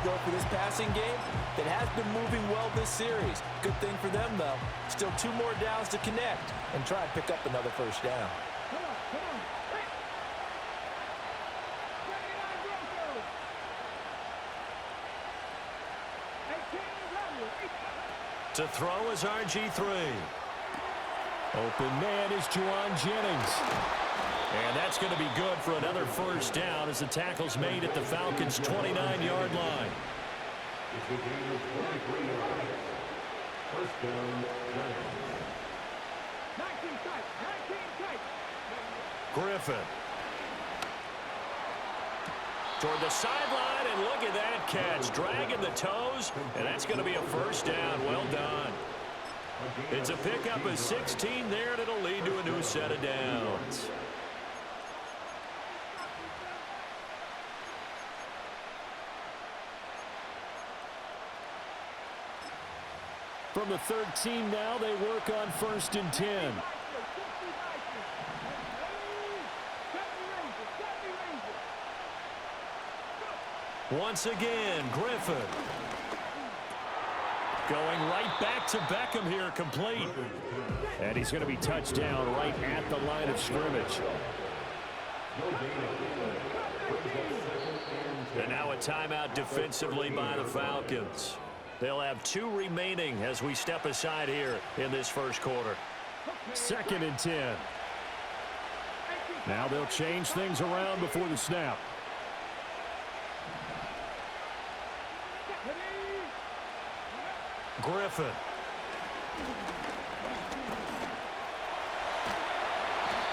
go for this passing game that has been moving well this series. Good thing for them, though. Still 2 more downs to connect and try and pick up another first down. To throw is RG3. Open man is Juwan Jennings. And that's going to be good for another first down as the tackle's made at the Falcons' 29-yard line. Griffin. Toward the sideline, and look at that catch. Dragging the toes, and that's going to be a first down. Well done. It's a pickup of 16 there, and it'll lead to a new set of downs. From the 13 now, they work on 1st and 10. Once again, Griffin. Going right back to Beckham here, complete. And he's going to be touched down right at the line of scrimmage. And now a timeout defensively by the Falcons. They'll have 2 remaining as we step aside here in this first quarter. 2nd and 10. Now they'll change things around before the snap. Griffin.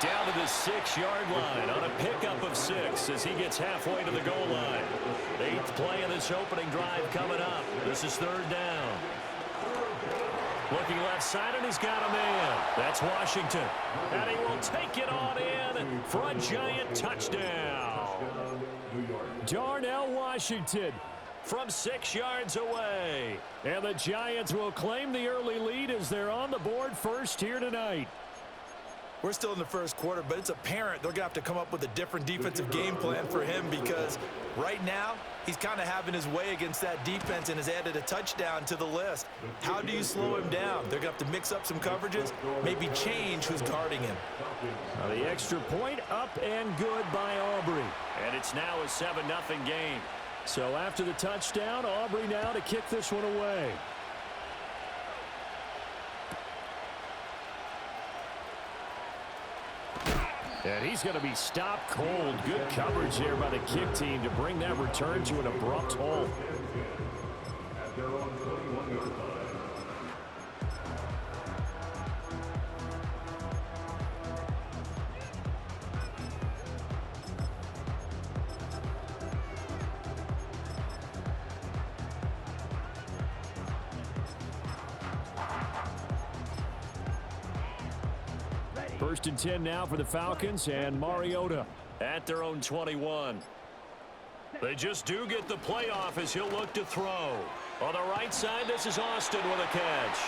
Down to the 6-yard line on a pickup of 6 as he gets halfway to the goal line. 8th play of this opening drive coming up. This is 3rd down. Looking left side, and he's got a man. That's Washington. And he will take it on in for a giant touchdown. Darnell Washington from 6 yards away. And the Giants will claim the early lead as they're on the board first here tonight. We're still in the first quarter, but it's apparent they're going to have to come up with a different defensive game plan for him because right now he's kind of having his way against that defense and has added a touchdown to the list. How do you slow him down? They're going to have to mix up some coverages, maybe change who's guarding him. Now the extra point up and good by Aubrey. And it's now a 7-0 game. So after the touchdown, Aubrey now to kick this one away. And he's going to be stopped cold. Good coverage there by the kick team to bring that return to an abrupt halt. First and 10 now for the Falcons, and Mariota at their own 21. They just do get the playoff as he'll look to throw. On the right side, this is Austin with a catch.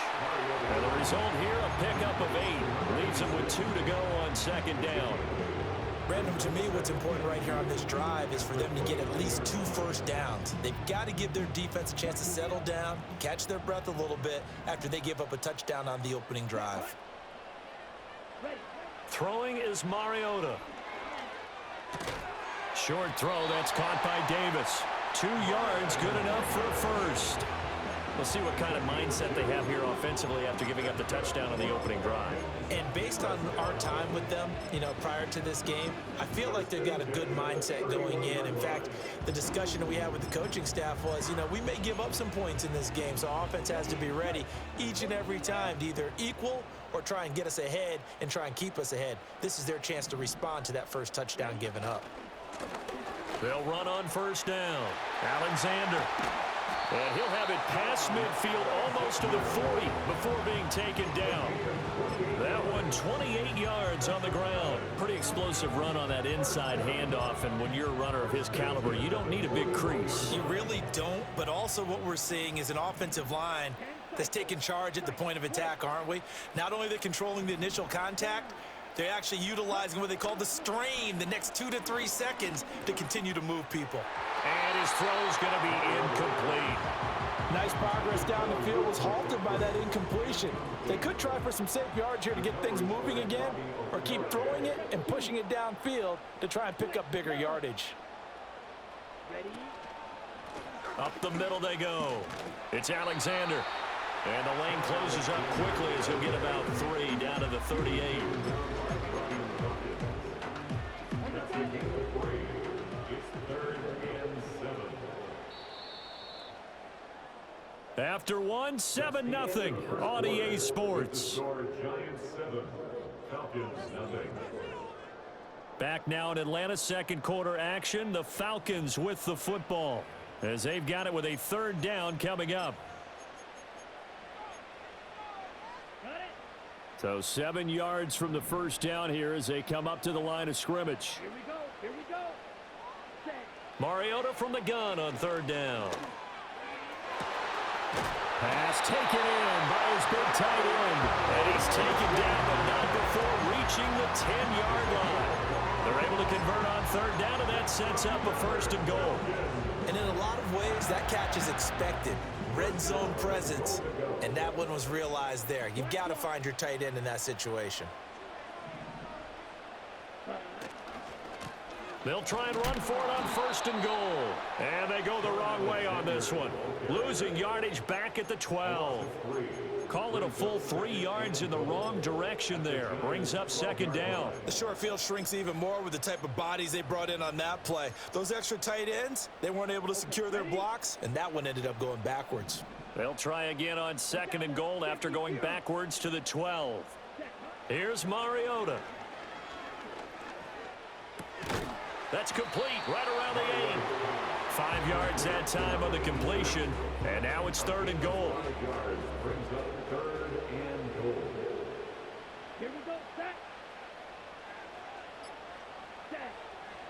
And the result here, a pickup of 8. Leaves him with 2 to go on 2nd down. Brandon, to me, what's important right here on this drive is for them to get at least 2 first downs. They've got to give their defense a chance to settle down, catch their breath a little bit after they give up a touchdown on the opening drive. Throwing is Mariota. Short throw, that's caught by Davis. 2 yards, good enough for a first. We'll see what kind of mindset they have here offensively after giving up the touchdown on the opening drive. And based on our time with them, prior to this game, I feel like they've got a good mindset going in. In fact, the discussion that we had with the coaching staff was, we may give up some points in this game, so offense has to be ready each and every time to either equal or try and get us ahead and try and keep us ahead. This is their chance to respond to that first touchdown given up. They'll run on first down. Alexander. And he'll have it past midfield almost to the 40 before being taken down. That one 28 yards on the ground. Pretty explosive run on that inside handoff, and when you're a runner of his caliber, you don't need a big crease. You really don't, but also what we're seeing is an offensive line that's taking charge at the point of attack, aren't we? Not only are they controlling the initial contact, they're actually utilizing what they call the strain, the next 2 to 3 seconds, to continue to move people. And his throw is going to be incomplete. Nice progress down the field was halted by that incompletion. They could try for some safe yards here to get things moving again, or keep throwing it and pushing it downfield to try and pick up bigger yardage. Up the middle they go. It's Alexander. And the lane closes up quickly as he'll get about 3 down to the 38. After 1, 7-0 on EA Sports. Back now in Atlanta, second quarter action. The Falcons with the football as they've got it with a 3rd down coming up. So 7 yards from the first down here as they come up to the line of scrimmage. Here we go. Here we go. Mariota from the gun on 3rd down. Pass taken in by his big tight end. And he's taken down, but not before reaching the 10-yard line. They're able to convert on 3rd down, and that sets up a 1st and goal. And in a lot of ways, that catch is expected. Red zone presence, and that one was realized there. You've got to find your tight end in that situation. They'll try and run for it on 1st and goal. And they go the wrong way on this one. Losing yardage back at the 12. Call it a full 3 yards in the wrong direction there. Brings up 2nd down. The short field shrinks even more with the type of bodies they brought in on that play. Those extra tight ends, they weren't able to secure their blocks, and that one ended up going backwards. They'll try again on 2nd and goal after going backwards to the 12. Here's Mariota. That's complete right around the 8. 5 yards that time on the completion. And now it's 3rd and goal. Here we go. Set.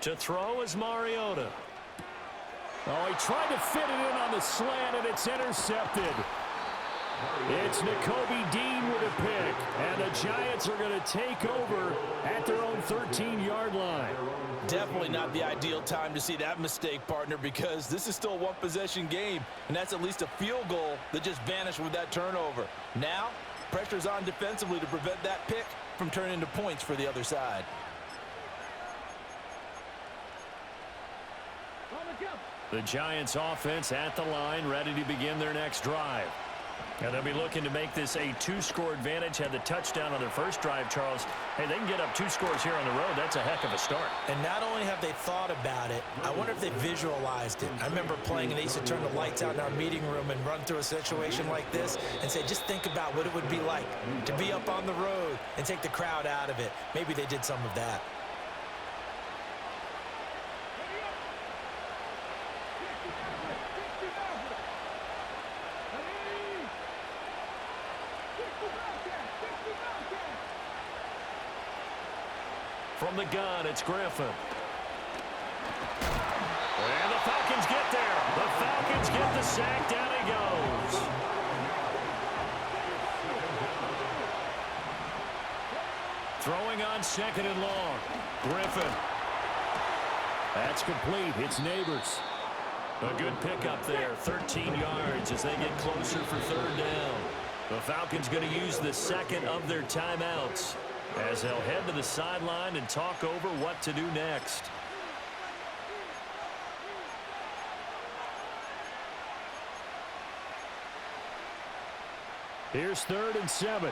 To throw is Mariota. Oh, he tried to fit it in on the slant, and it's intercepted. It's Nakobe Dean with a pick, and the Giants are going to take over at their own 13-yard line. Definitely not the ideal time to see that mistake, partner, because this is still a one-possession game, and that's at least a field goal that just vanished with that turnover. Now, pressure's on defensively to prevent that pick from turning into points for the other side. The Giants offense at the line, ready to begin their next drive. And they'll be looking to make this a 2-score advantage. Had the touchdown on their first drive, Charles. Hey, they can get up 2 scores here on the road. That's a heck of a start. And not only have they thought about it, I wonder if they visualized it. I remember playing, and they used to turn the lights out in our meeting room and run through a situation like this and say, just think about what it would be like to be up on the road and take the crowd out of it. Maybe they did some of that. From the gun, it's Griffin. And the Falcons get there. The Falcons get the sack. Down he goes. Throwing on 2nd and long. Griffin. That's complete. It's Neighbors. A good pickup there. 13 yards as they get closer for 3rd down. The Falcons going to use the 2nd of their timeouts, as they'll head to the sideline and talk over what to do next. Here's 3rd and 7.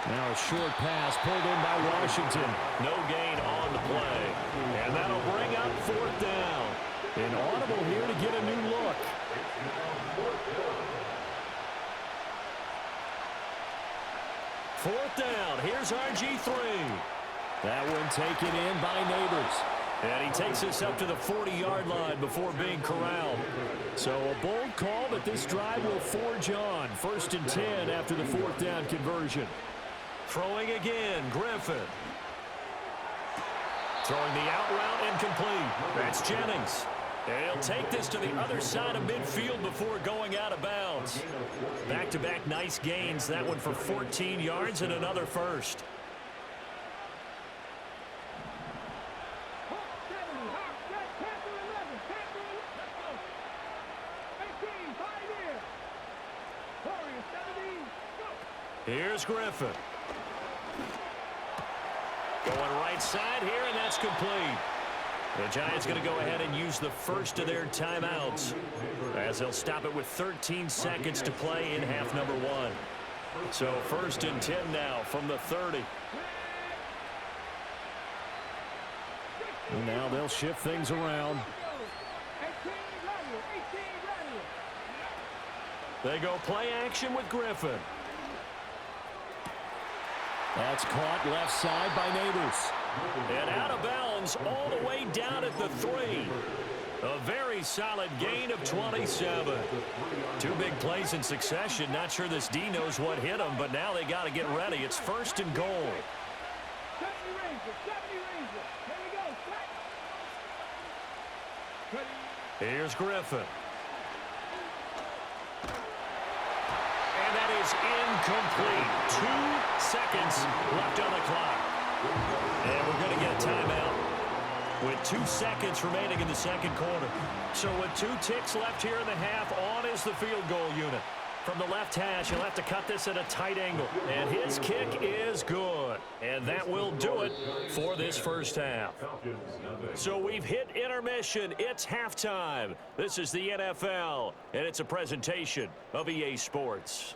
Now a short pass pulled in by Washington. No gain on the play. And that'll bring up 4th down. An audible here to get a new look. Fourth down. Here's RG3. That one taken in by Neighbors. And he takes us up to the 40-yard line before being corralled. So a bold call, but this drive will forge on. 1st and 10 after the 4th down conversion. Throwing again, Griffin. Throwing the out route incomplete. That's Jennings. And he'll take this to the other side of midfield before going out of bounds. Back-to-back nice gains. That one for 14 yards and another first. Here's Griffin. Going right side here, and that's complete. The Giants going to go ahead and use the first of their timeouts as they'll stop it with 13 seconds to play in half number 1. So 1st and 10 now from the 30. And now they'll shift things around. They go play action with Griffin. That's caught left side by Neighbors. And out of bounds all the way down at the 3. A very solid gain of 27. 2 big plays in succession. Not sure this D knows what hit them, but now they got to get ready. It's 1st and goal. Here's Griffin. And that is incomplete. 2 seconds left on the clock. And we're going to get a timeout with 2 seconds remaining in the second quarter. So with 2 ticks left here in the half, on is the field goal unit. From the left hash, he'll have to cut this at a tight angle. And his kick is good. And that will do it for this first half. So we've hit intermission. It's halftime. This is the NFL, and it's a presentation of EA Sports.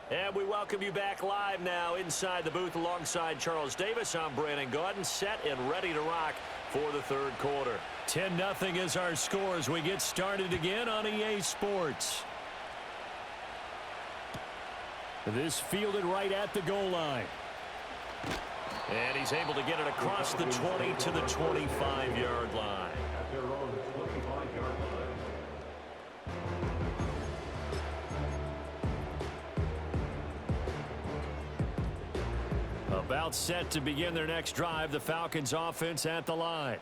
And we welcome you back live now inside the booth alongside Charles Davis. I'm Brandon Gaudin, set and ready to rock for the third quarter. 10-0 is our score as we get started again on EA Sports. This fielded right at the goal line. And he's able to get it across the 20 to the 25-yard line. About set to begin their next drive, the Falcons offense at the line.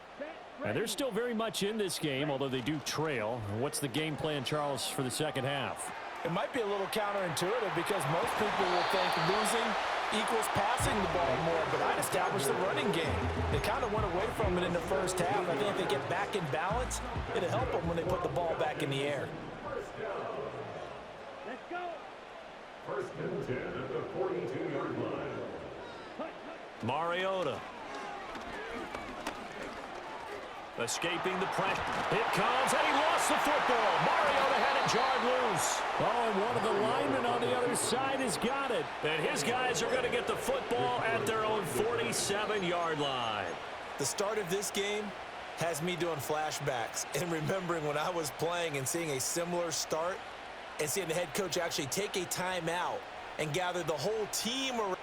And they're still very much in this game, although they do trail. What's the game plan, Charles, for the second half? It might be a little counterintuitive because most people will think losing equals passing the ball more, but I'd establish the running game. They kind of went away from it in the first half. I think if they get back in balance, it'll help them when they put the ball back in the air. Let's go. 1st and 10 at the 42-yard line. Mariota. Escaping the pressure. It comes, and he lost the football. Mariota had it jarred loose. Oh, and one of the linemen on the other side has got it. And his guys are going to get the football at their own 47-yard line. The start of this game has me doing flashbacks and remembering when I was playing and seeing a similar start and seeing the head coach actually take a timeout and gather the whole team around.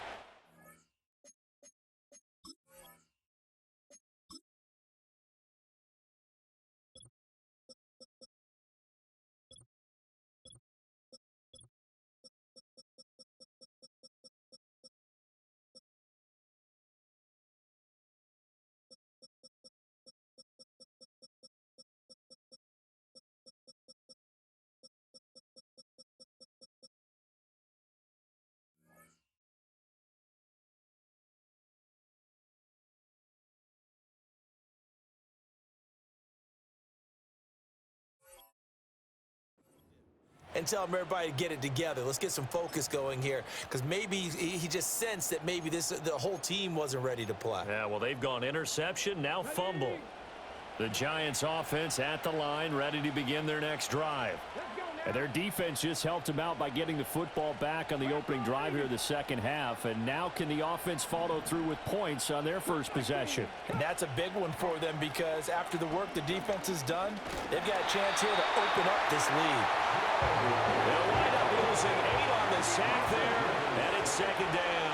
And tell everybody to get it together. Let's get some focus going here because maybe he just sensed that maybe the whole team wasn't ready to play. Yeah, well, they've gone interception, now fumble. The Giants offense at the line, ready to begin their next drive. And their defense just helped them out by getting the football back on the opening drive here in the second half. And now can the offense follow through with points on their first possession? And that's a big one for them because after the work the defense has done, they've got a chance here to open up this lead. They'll wind up losing 8 on the sack there, and it's second down.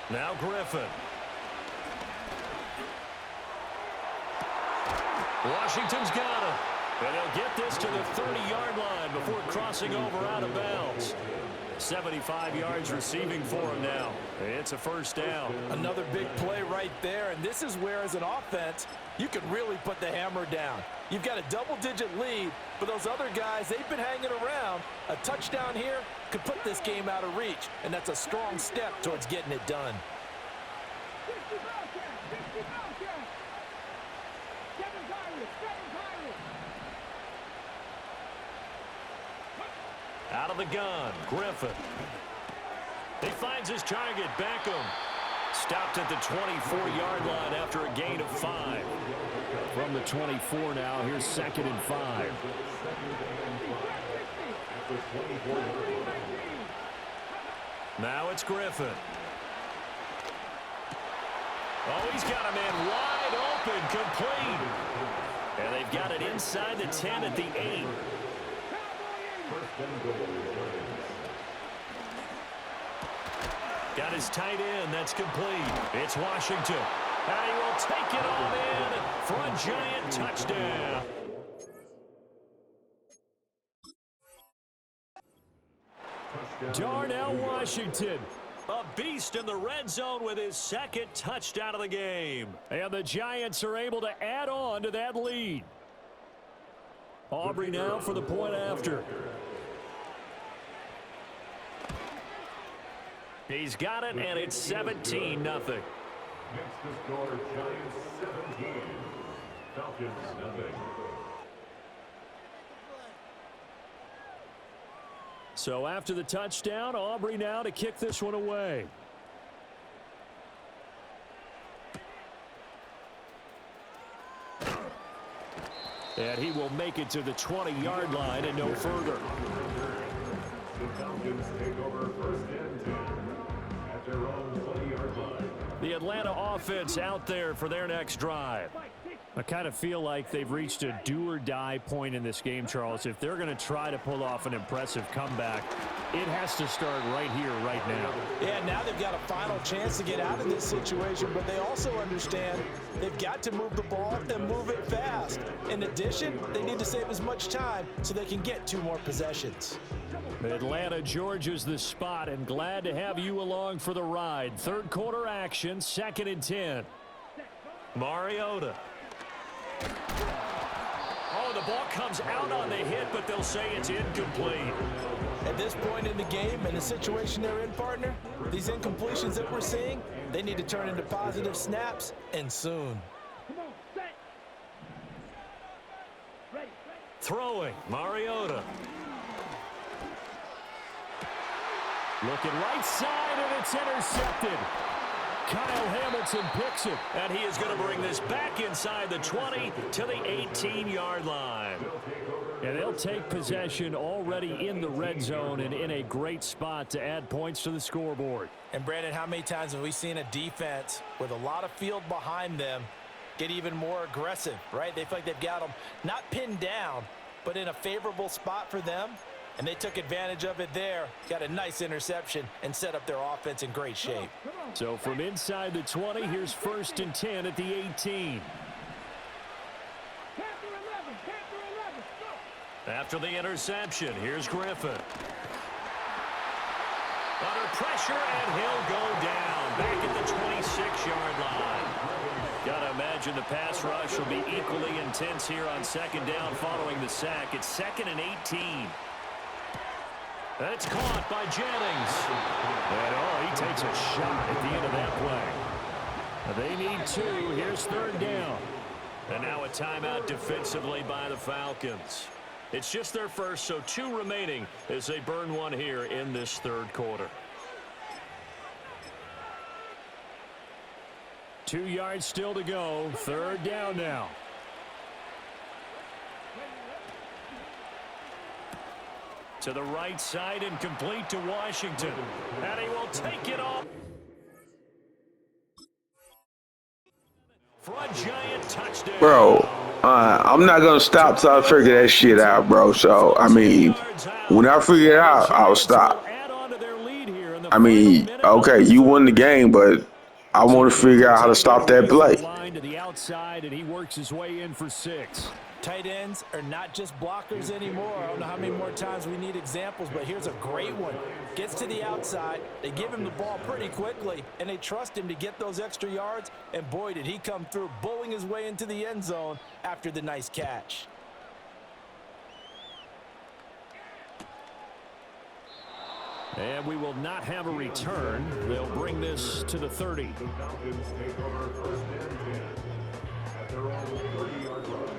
Now Griffin. Washington's got him. And he'll get this to the 30-yard line before crossing over out of bounds. 75 yards receiving for him now. It's a first down. Another big play right there, and this is where, as an offense, you can really put the hammer down. You've got a double-digit lead, but those other guys, they've been hanging around. A touchdown here could put this game out of reach, and that's a strong step towards getting it done. Out of the gun, Griffin. He finds his target, Beckham. Stopped at the 24-yard line after a gain of 5. From the 24 now, here's 2nd and 5. Now it's Griffin. Oh, he's got a man wide open, complete. And they've got it inside the 10 at the 8. Got his tight end. That's complete. It's Washington. And he will take it all in for a giant touchdown. Darnell Washington, a beast in the red zone with his 2nd touchdown of the game. And the Giants are able to add on to that lead. Aubrey now for the point after. He's got it, and it's 17-0. Next to score, Giants 17, Falcons nothing. So after the touchdown, Aubrey now to kick this one away. And he will make it to the 20-yard line and no further. The Falcons take over 1st and 10 at their own 20-yard line. The Atlanta offense out there for their next drive. I kind of feel like they've reached a do-or-die point in this game, Charles. If they're going to try to pull off an impressive comeback, it has to start right here, right now. Yeah, now they've got a final chance to get out of this situation, but they also understand they've got to move the ball and move it fast. In addition, they need to save as much time so they can get 2 more possessions. Atlanta, Georgia's the spot, and glad to have you along for the ride. 3rd quarter action, 2nd and 10. Mariota. Oh, the ball comes out on the hit, but they'll say it's incomplete. At this point in the game and the situation they're in, partner, these incompletions that we're seeing, they need to turn into positive snaps, and soon. Throwing, Mariota. Looking right side, and it's intercepted. Kyle Hamilton picks it, and he is going to bring this back inside the 20 to the 18-yard line. And they'll take possession already in the red zone and in a great spot to add points to the scoreboard. And, Brandon, how many times have we seen a defense with a lot of field behind them get even more aggressive, right? They feel like they've got them not pinned down, but in a favorable spot for them, and they took advantage of it there, got a nice interception, and set up their offense in great shape. So from inside the 20, here's 1st and 10 at the 18. After the interception, here's Griffin. Under pressure, and he'll go down back at the 26-yard line. Gotta imagine the pass rush will be equally intense here on 2nd down following the sack. It's 2nd and 18. That's caught by Jennings. And he takes a shot at the end of that play. They need 2. Here's 3rd down. And now a timeout defensively by the Falcons. It's just their first, so 2 remaining as they burn 1 here in this 3rd quarter. 2 yards still to go. 3rd down now. To the right side and complete to Washington. And he will take it off. For a giant touchdown. Bro, I'm not going to stop till I figure that shit out, bro. So, I mean, when I figure it out, I'll stop. I mean, okay, you won the game, but I want to figure out how to stop that play. To the outside, and he works his way in for 6. Tight ends are not just blockers anymore. I don't know how many more times we need examples, but here's a great one. Gets to the outside, they give him the ball pretty quickly, and they trust him to get those extra yards, and boy, did he come through, bowling his way into the end zone after the nice catch. And we will not have a return. They'll bring this to the 30. The Falcons take over first and 10 at their own 30-yard line.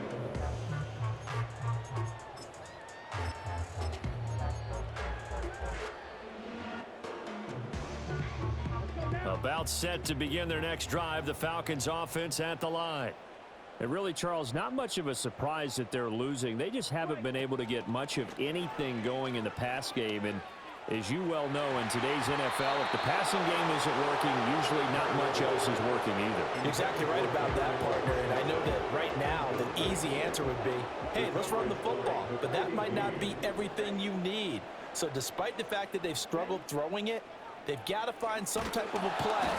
About set to begin their next drive, the Falcons offense at the line. And really, Charles, not much of a surprise that they're losing. They just haven't been able to get much of anything going in the pass game. And as you well know, in today's NFL, if the passing game isn't working, usually not much else is working either. You're exactly right about that, partner. And I know that right now the easy answer would be, hey, let's run the football. But that might not be everything you need. So despite the fact that they've struggled throwing it, they've got to find some type of a play,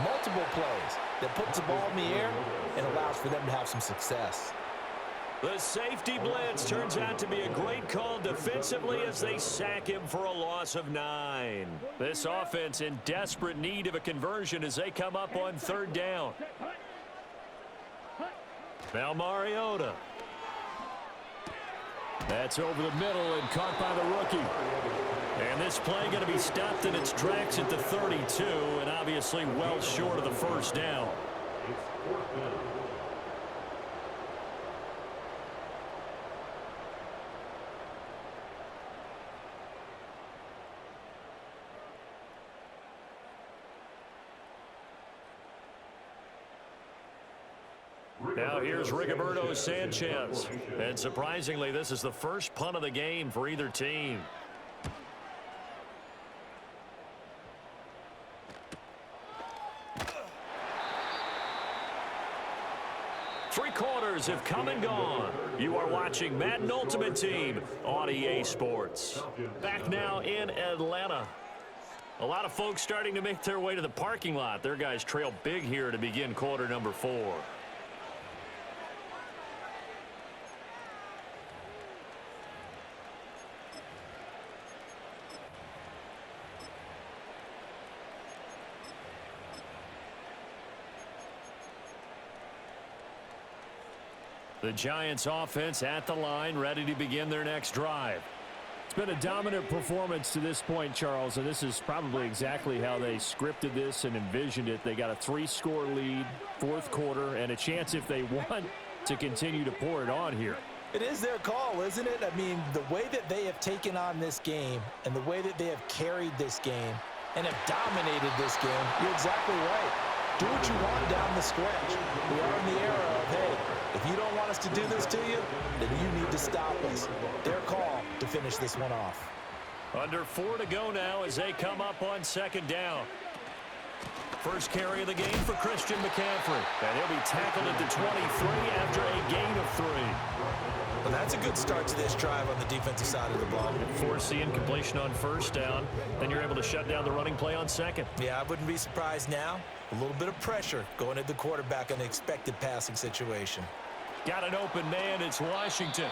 multiple plays, that puts the ball in the air and allows for them to have some success. The safety blitz turns out to be a great call defensively as they sack him for a loss of 9. This offense in desperate need of a conversion as they come up on third down. Now Mariota. That's over the middle and caught by the rookie. And this play going to be stopped in its tracks at the 32, and obviously well short of the first down. It's fourth down. Now here's Rigoberto Sanchez. And surprisingly, this is the first punt of the game for either team. Three quarters have come and gone. You are watching Madden Ultimate Team on EA Sports. Back now in Atlanta. A lot of folks starting to make their way to the parking lot. Their guys trail big here to begin quarter number 4. The Giants offense at the line, ready to begin their next drive. It's been a dominant performance to this point, Charles, and this is probably exactly how they scripted this and envisioned it. They got a 3-score lead, fourth quarter, and a chance, if they want, to continue to pour it on here. It is their call, isn't it? I mean, the way that they have taken on this game and the way that they have carried this game and have dominated this game, you're exactly right. Do what you want down the stretch. We are in the era of, hey, if you don't want us to do this to you, then you need to stop us. Their call to finish this one off. Under 4 to go now as they come up on second down. First carry of the game for Christian McCaffrey. And he'll be tackled at the 23 after a gain of 3. Well, that's a good start to this drive on the defensive side of the ball. Force the incompletion on first down. Then you're able to shut down the running play on second. Yeah, I wouldn't be surprised now. A little bit of pressure going at the quarterback on the expected passing situation. Got an open man. It's Washington.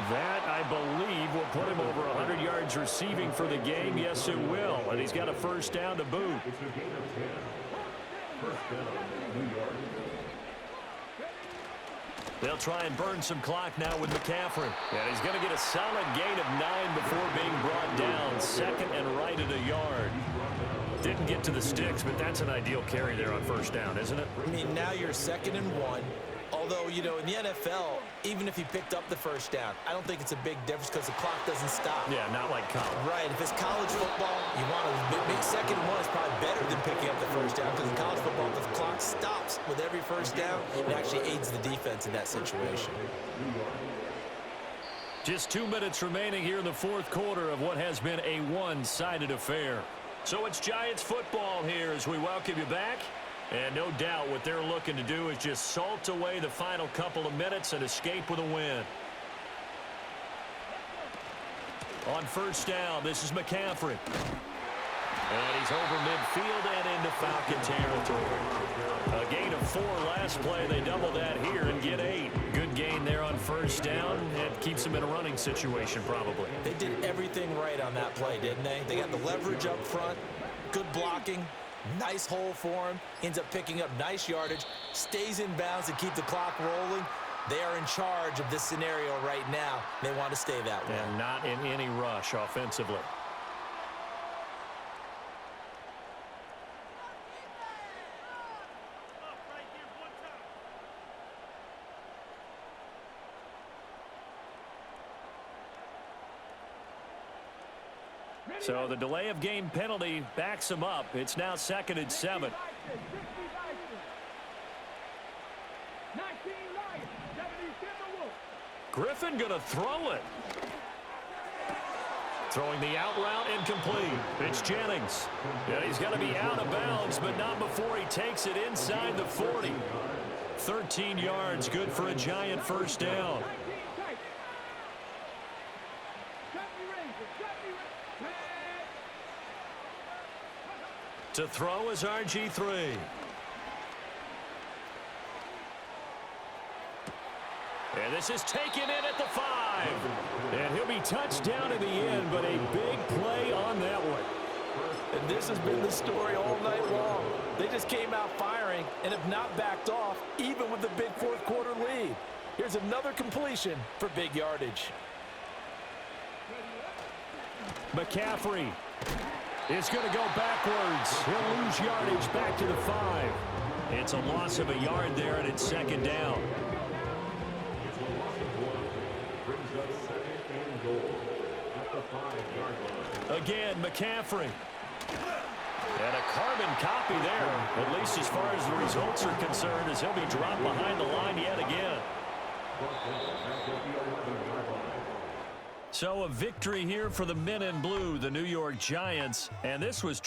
That, I believe, will put him over 100 yards receiving for the game. Yes, it will. And he's got a first down to boot. It's a gain of 10. First down, New York. They'll try and burn some clock now with McCaffrey. And he's going to get a solid gain of 9 before being brought down. Second and right at a yard. Didn't get to the sticks, but that's an ideal carry there on first down, isn't it? I mean, now you're 2nd and 1. Although, you know, in the NFL, even if he picked up the first down, I don't think it's a big difference because the clock doesn't stop. Yeah, not like college. Right. If it's college football, you want to make 2nd and 1 is probably better than picking up the first down because in college football, the clock stops with every first down. It actually aids the defense in that situation. Just 2 minutes remaining here in the fourth quarter of what has been a one-sided affair. So it's Giants football here as we welcome you back. And no doubt what they're looking to do is just salt away the final couple of minutes and escape with a win. On first down, this is McCaffrey. And he's over midfield and into Falcon territory. A gain of 4 last play. They double that here and get 8. Good gain there on first down. It keeps them in a running situation probably. They did everything right on that play, didn't they? They got the leverage up front, good blocking, nice hole for him, ends up picking up nice yardage, stays in bounds to keep the clock rolling. They are in charge of this scenario right now. They want to stay that way. And not in any rush offensively. So the delay of game penalty backs him up. It's now 2nd and 7. Griffin going to throw it. Throwing the out route incomplete. It's Jennings. And he's got to be out of bounds, but not before he takes it inside the 40. 13 yards, good for a Giant first down. To throw is RG3. And this is taken in at the 5. And he'll be touched down in the end, but a big play on that one. And this has been the story all night long. They just came out firing and have not backed off, even with the big fourth-quarter lead. Here's another completion for big yardage. McCaffrey is going to go backwards. He'll lose yardage back to the 5. It's a loss of a yard there, and it's 2nd down. It's a loss of 1. Brings up 2nd and goal at the 5-yard line. Again, McCaffrey. And a carbon copy there, at least as far as the results are concerned, as he'll be dropped behind the line yet again. So a victory here for the men in blue, the New York Giants, and this was